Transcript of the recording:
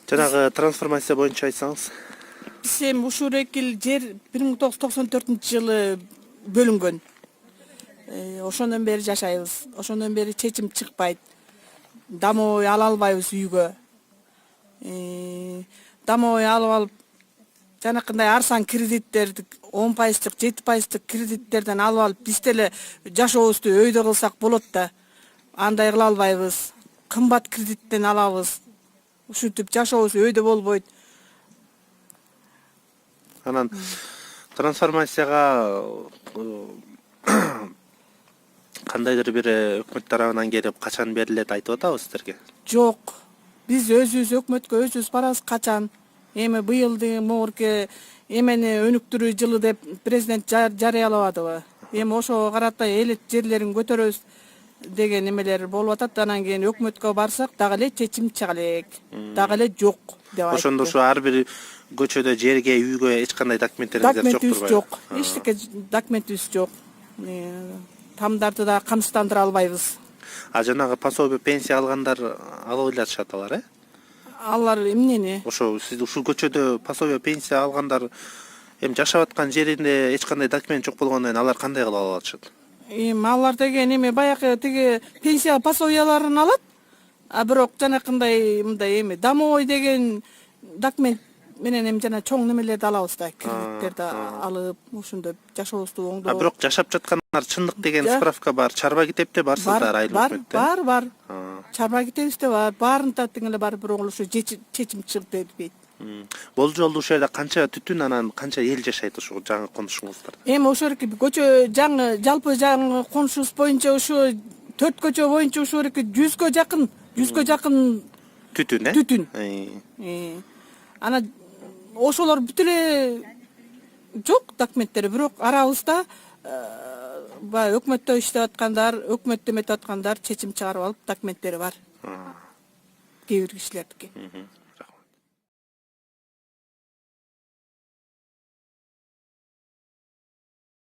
Жанагы трансформация боюнча айтсаңыз. Биз эми ушул экил жер 1994-жылы бөлүнгөн. Ошондон бери жашайбыз. Ошондон бери чечим чыкпайт. Дамой ала албайбыз үйгө. Дамой алып алып жанакындай арзан кредиттерди 10%, 7% кредиттерден алып алып биз деле жашообузду өйдө кылсак болот да. Андай кыла албайбыз. Кымбат кредиттен алабыз. Ушинтип жашообуз өйдө болбойт. Анан трансформацияга кандайдыр бир өкмөт тарабынан келип качан берилет айтып атабыз сиздерге? Жок. Биз өзүбүз өкмөткө өзүбүз барабыз качан. Эми быйылды могурке эмени өнүктүрүү жылы деп президент жарыялабадыбы? Эми ошого карата элет жерлерин көтөрөбүз деген эмелер болуп атат. Анан кийин өкмөткө барсак дагы эле чечим чыга элек. Дагы эле жок деп айтты. Ошондо ушу ар бир көчөдө жерге, үйгө эч кандай документтериңиздер жок турбайбы? Жок. Эчтеке документибиз жок. Тамдарды да камсыздандыра албайбыз. А жанагы пособие пенсия алгандар ала ойлашат алар, Алар эмнени? Ошо сиз ушул көчөдө пособие пенсия алгандар эми жашап аткан жеринде эч кандай документ жок болгондон кийин алар кандай кылып ала алышат? Алар деген эми баягы тиги пенсия пособияларын алат. А бирок жанакындай мындай эми домой деген документ менен эми жана чоң немелерди алабыз да, кредиттерди алып, ошондо жашообузду оңдоп. А бирок жашап жаткандар чындык деген справка бар, чарба китепте барсыздар айыл өкмөттө. Бар. Чарба китебизде бар. Баарында тең эле бар, бирок ошо чечим чыгып дейт. Бул жолду ушул жерде канча түтүн, анан канча эл жашайт ушул жаңы конушуңуздарда? Эми ошоки көчө жаңы жалпы жаңы конушубуз боюнча ушу 4 көчө боюнча ушул 100гө жакын түтүн, Түтүн. Ана ошолор бүт эле жок документтери, бирок арабызда баягы өкмөттө иштеп аткандар, өкмөттө эметип аткандар чечим чыгарып алып документтери бар. Кээ бир кишилердики.